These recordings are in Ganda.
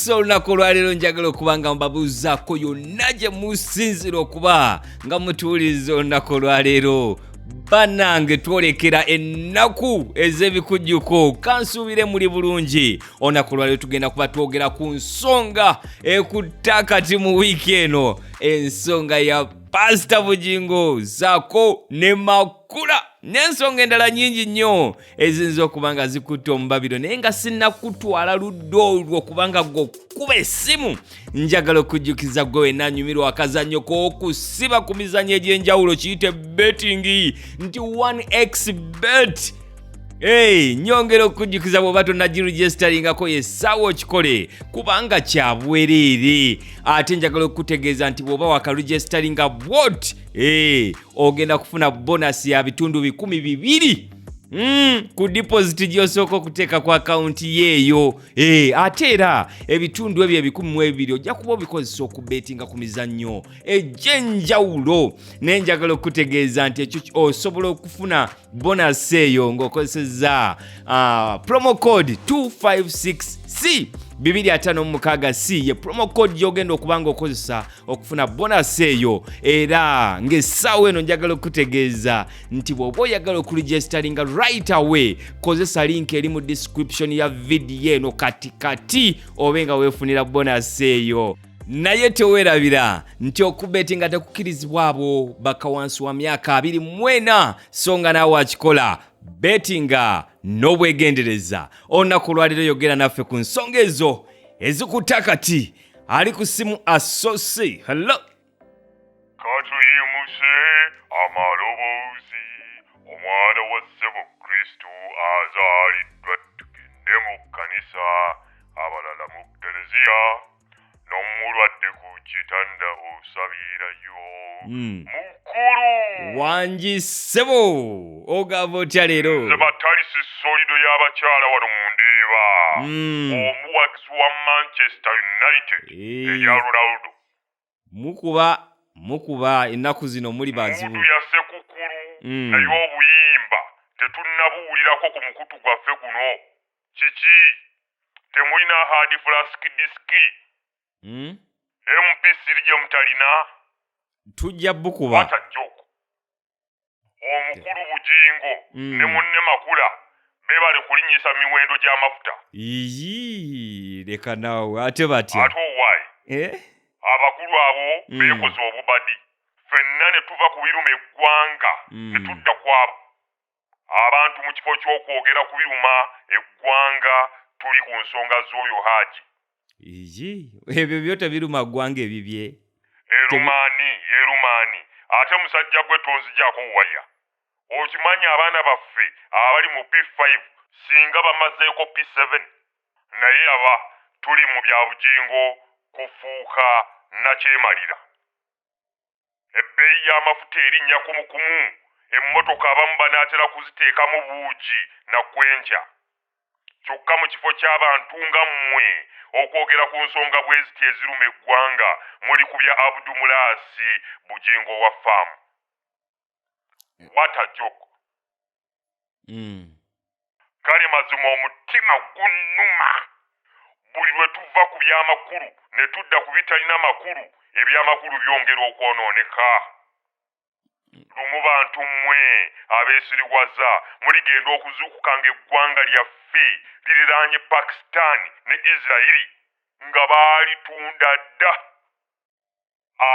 So olunaku olwaleero njagala okuba nga mbabuuzaako yonna gye musinzira okuba nga mutuuliriza olunaku olwaleero. Bannange twolekera ennaku ez'ebikujjuko kansuubire muli bulungi. Olunaku olwaleero tugenda kuba twogera ku nsonga ekutta kati mu wiiki eno, ensonga ya Pastor Bugingo zaako ne Makula n'ensonga endala nnyingi nnyo eziyinza okuba nga zikutte omubabiro, naye nga sinnakutwala ludda olwo kubanga g'okkuba essimu. Njagala okujjukiza gwe wenna anyumirwa akazannyo k'okusiba ku mizannyo egy'enjawulo kiyite betting nti 1xbet. Nyongera okujjukiza bw'oba tonnagiregistalingako yessaawa okikole kubanga kya bwereere. Ate njagala okukutegeeza nti bw'oba wakaregistalinga bwoti ogenda kufuna bonasi ya bitundu 200 ku deposit gy'osooka okuteeka ku akawunti yeeyo. Ate era ebitundu ebyo 200 ojja kuba obikozesa okubetinga ku mizannyo egy'enjawulo. Naye njagala okutegeeza nti ekyo osobola okufuna bonasi eyo ng'okozesezza promo code 256C 256C ye promo code gy'ogenda okuba ng'okozesa okufuna bonasi eyo. Era ng'essaawa eno njagala okutegeeza nti bw'oba oyagala okuregistalinga right away, kozesa link eri mu description ya video eno katikati obe nga weefunira bonasi eyo. Naye teweerabira nti okubetinga tekukkirizibwa abo baka wansi wa myaka 24, so nga naawe akikola betinga n'obwegendereza. Olunaku olwaleero yogera naffe ku nsonga ezo ezikutta kati. Ali ku simu asosi. Hello. Katuyimuse amaloboozi, omwana wa ssebo Kristo azaaliddwa, tugende mu kkanisa, abalala mu Kereziya, n'omulwadde ku kitanda osabirayo. Mukulu wangi ssebo ogamba otya leero? nze batalisi solido y'abakyala wano mu Ndeeba, omuwagizi wa Manchester United eya Ronaldo. mukuba ennaku zino muli bazibu. Mudu yasse kukulu naye obuyimba tetunnabuwulirako ku mukutu gwaffe guno. Kiki? Temulina hard flask diski? MP3 gye mutalina? Tujja bukuba. Batajjoko. Omukulu Bugingo ne munne Makula beebale kulinnyisa miwendo gy'amafuta. Leka naawe ate batya? Ate owaayi. Abakulu abo beekoze obubadi. Ffenna ne tuva ku biruma eggwanga ne tudda ku abo. Abantu mu kifo ky'okwogera ku biruma eggwanga tuli ku nsonga z'oyo Haji. Ebyo byo tebiruma ggwanga ebibye. Erumaani. Ate musajja gwe tonzigyako waya. Okimanyi abaana baffe abali mu P5 singa bamazeeko P7. Naye aba tuli mu bya Bugingo kufuuka nakyemalira. Ebbeeyi y'amafuta erinnya kumukumu, emmotoka abamu banaatera kuziteekamu buugi na kwenkya. Kyokka mu kifo ky'abantu nga mmwe okwogera ku nsonga bwe ziti eziruma eggwanga muli ku bya Abdumulasi Bugingo wa faamu. What a joke. Kale mazima omutima gunnuma. Buli lwe tuva ku by'amakulu ne tudda ku bitalina makulu, eby'amakulu byongera okwonooneka. Lumu bantu mmwe abeesirigwaza muligenda okuzuukuka ng'eggwanga lyaffe liriraanye Pakistan ne Israeli nga baalitunda dda.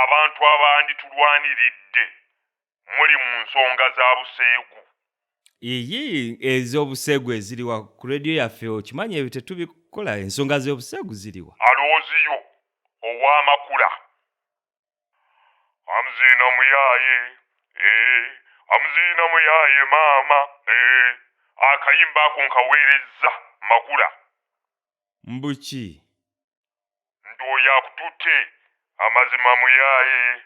Abantu abandi tulwaniridde muli mu nsonga za buseegu. Ez'obuseegu eziriwa ku rediyo yaffe okimanyi ebyo tetubikola, ensonga z'obuseegu ziriwa. Alooziyo ow'Amakula amuziina muyaaye, amuziina muyaaye maama, akayimba ako nkaweerezza Makula. Mbuki? Ndooyo akututte amazima muyaaye.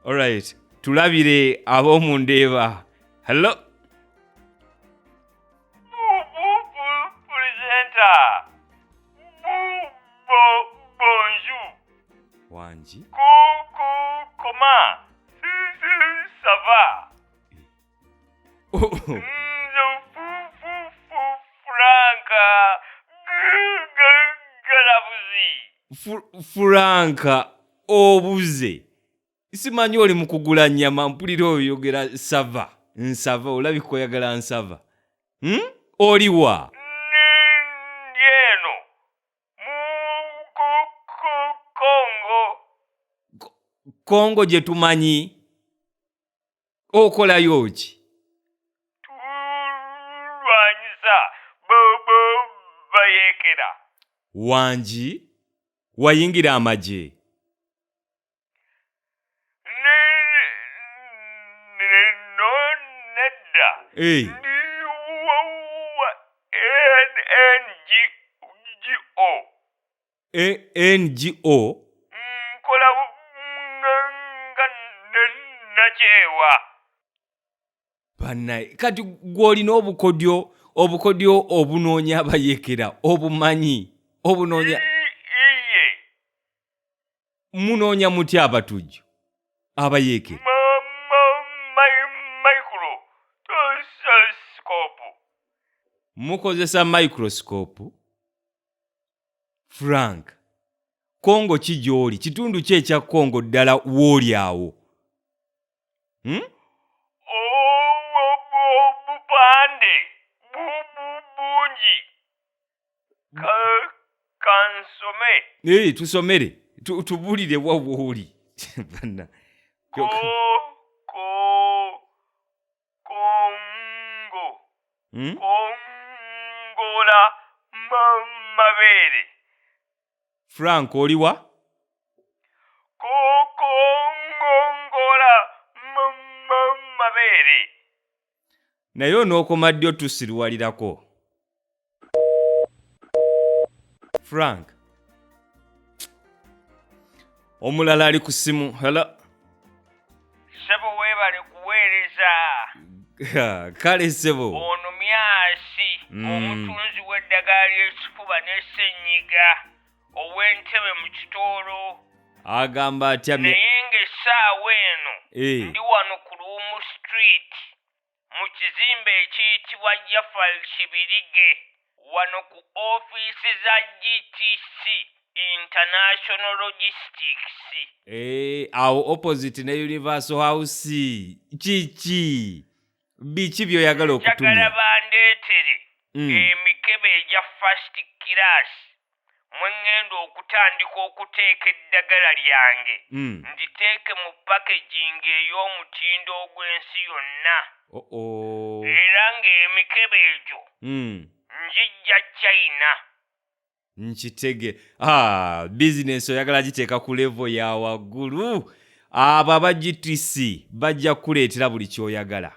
Alright, tulabire ab'omu Ndeeba. Hello. Presenter. Bonjour. Wangi? Comment? Ça va? Franka obuze. Simanyi oli mu kugula nnyama mpulira oyogera nsava olabika oyagala nsava. Oliwa? Ndieno Kongo. Kongo gye tumanyi. Okolayo ki? Tulwanyisa bayekera. Wangi? Wayingira amagye? Nedda. NGO? Nkola nga nakyewa. Bannaye kati gw'olina obukodyo obunoonya abayekera obumanyi obunoonya. Iye. Munoonya mutya abatujju abayekera? Microscope. Mukozesa microscope? Frank, Kongo ki gy'oli? Kitundu ki ekya Kongo ddala w'oli awo? Obupande bungi. Kansome. Tusomere. Tubulire wa w'oli. Kongo. Kongola mabere. Frank oliwa? Kongola mabere. Naye onookomadde otusirwalirako. Frank. Omulala ali ku ssimu. Hello. Sebo weebale kuweereza. Kale ssebo. Ono myasi. Omutunzi w'eddagala ly'ekifuba n'essenyiga. Ow'entebe mu kitoolo. Agamba atya naye ng'essaawa eno ndi wano ku Luumu Street mu kizimbe ekiyitibwa Jafal Kibirige wano ku ofiisi za GTC International Logistics. Awo opposite ne Universal House. Kiki by'oyagala okutumya? Njagala bandeetere emikebe egya first class mwe ŋŋenda okutandika okuteeka eddagala lyange nditeeke mu packaging ey'omutindo ogw'ensi yonna. Era ng'emikebe egyo njijja China. Nkitege. Bizinesi oyagala giteeka ku level ya waggulu. Abo aba GTC bajja kuleetera buli kyoyagala.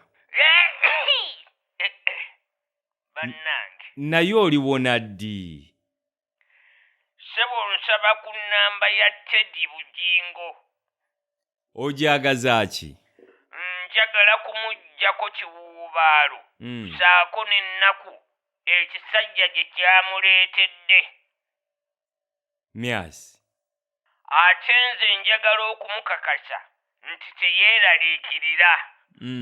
Bannange. Naye oliwona ddi? Sebo nsaba ku nnamba ya Teddy Bugingo. Ojagaza ki? Njagala kumuggyako kiwuubaalo. Saako n'ennaku ekisajja gye kyamuleetedde. Myasi. Ate nze njagala okumukakasa nti teyeeraliikirira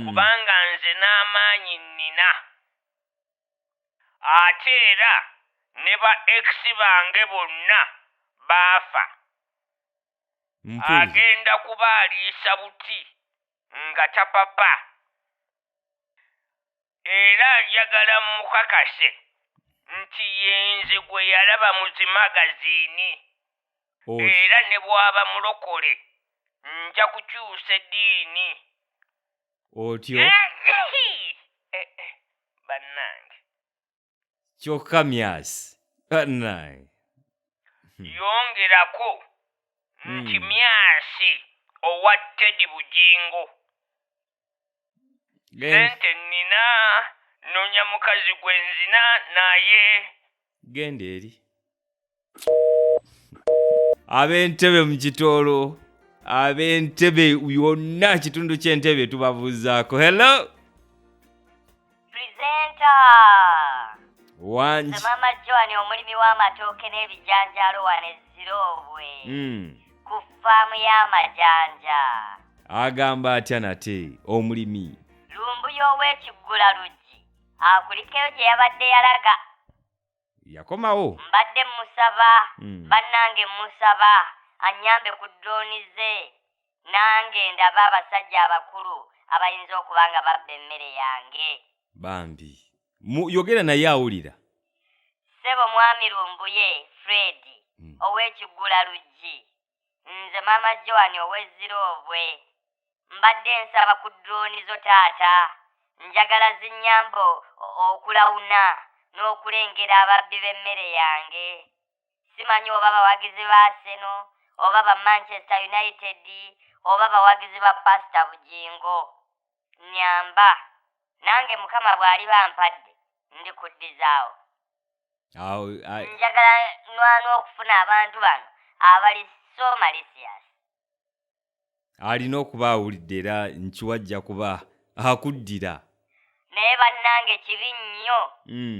kubanga nze n'amaanyi nnina. Ate era ne ba ex bange bonna baafa. Agenda kubaaliisa buti nga tapapa. Era njagala mukakase nti yenze gwe yalaba mu zimagaziini. Era ne bw'aba mulokole nja kukyusa eddiini. Otyo? Bannange. Kyokka myasi. Bannange. Yongerako nti myasi owa Teddy Bugingo. Sente nnina noonya mukazi gwe nzina naye. Genda eri. Ab'entebe mu kitoolo, ab'entebe yonna kitundu ky'entebe tubabuuzaako. Hello? Presenter. Wangi. Maama Joan omulimi w'amatooke n'ebijanjaalo wano Ezirobwe. Ku ffaamu y'amajanja. Agamba atya nate omulimi? Lumbu y'ow'ekiggula luggi. Akulikeyo gye yabadde yalaga. yakomawo. Mbadde musaba bannange musaba anyambe ku drone ze nange ndaba abasajja abakulu abayinza okuba nga babba emmere yange. Bambi yogera naye awulira. Ssebo mwami Lumbuye Fred ow'ekiggula luggi nze maama Joan ow'Ezziroobwe mbadde nsaba ku drone zo taata njagala zinnyambo okulawuna n'okulengera ababbi b'emmere yange. Simanyi oba bawagizi ba Seno oba ba Manchester United oba bawagizi ba Pastor Bugingo. Nyamba nange Mukama bw'ali bampadde ndikuddizaawo. Njagala nwana okufuna abantu bano abali so malicious. Alina okuba awulidde era nkiwajja kuba akuddira. Naye bannange kibi nnyo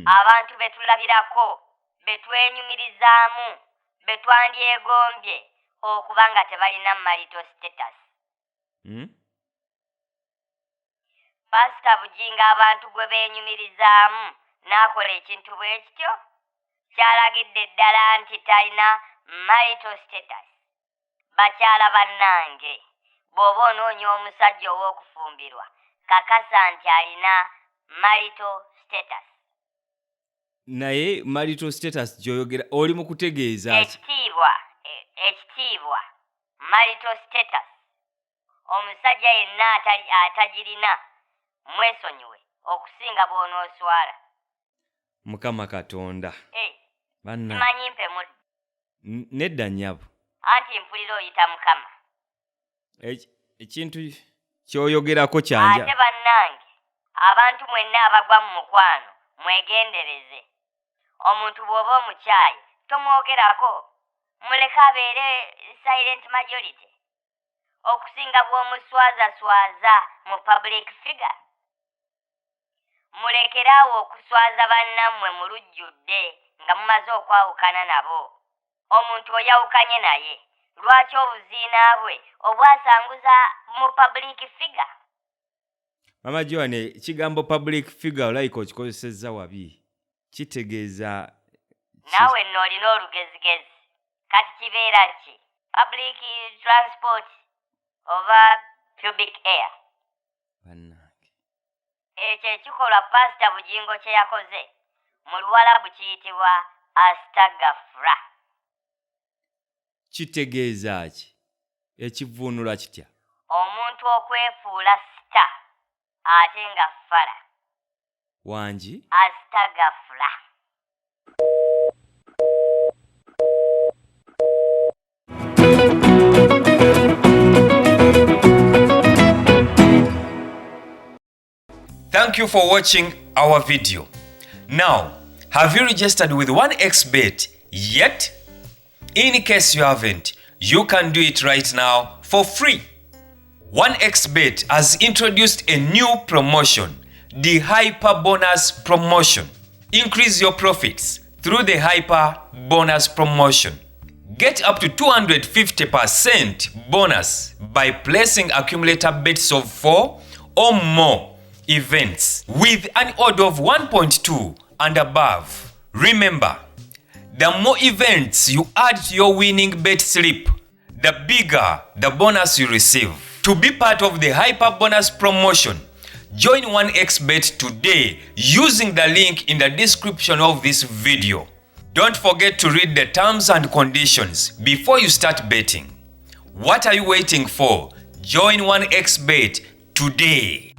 abantu betulabirako betwenyumirizaamu betwandyegombye okuba nga tebalina marital status. Pastor Bugingo abantu gwe beenyumirizaamu n'akola ekintu bwe kityo kyalagidde ddala nti talina marital status. Bakyala bannange bw'oba onoonya omusajja ow'okufumbirwa kakasa nti alina marital status. Naye marital status gy'oyogera oli mu kutegeeza ekitiibwa marital status omusajja yenna atagirina mwesonyiwe okusinga bw'onooswala. Mukama Katonda. Simanyi mpe mudde. Nedda nnyabo. Anti mpulira oyita Mukama. Ekintu ky'oyogerako kyanja. Ate bannange abantu mwenna abagwa mu mukwano mwegendereze. Omuntu bw'oba omukyayi tomwogerako muleke abeere silent majority okusinga bw'omuswazaswaza mu public figure. Mulekeraawo okuswaza bannammwe mu lujjudde nga mumaze okwawukana nabo. Omuntu oyawukanye naye lwaki obuziina bwe obwasanguza mu public figure? Mama Joan, ekigambo public figure olayika okikozesezza wabi. Kitegeeza naawe nno olina olugezigezi. Kati kibeera ki? Public transport oba pubic air? Bannange. Ekyo ekikolwa Pastor Bugingo kye yakoze mu Luwalabu kiyitibwa astagafra. Kitegeeza ki? Ekivuunula kitya? Omuntu okwefuula sita ate nga fala. Wangi? Astagafra. Thank you for watching our video. Now, have you registered with 1xBet yet? In case you haven't, you can do it right now for free. 1xBet has introduced a new promotion, the Hyper Bonus Promotion. Increase your profits through the Hyper Bonus Promotion. Get up to 250% bonus by placing accumulator bets of 4 or more events with an odd of 1.2 and above. Remember, the more events you add to your winning bet slip, the bigger the bonus you receive. To be part of the Hyper Bonus Promotion, join 1xBet today using the link in the description of this video. Don't forget to read the terms and conditions before you start betting. What are you waiting for? Join 1xBet today.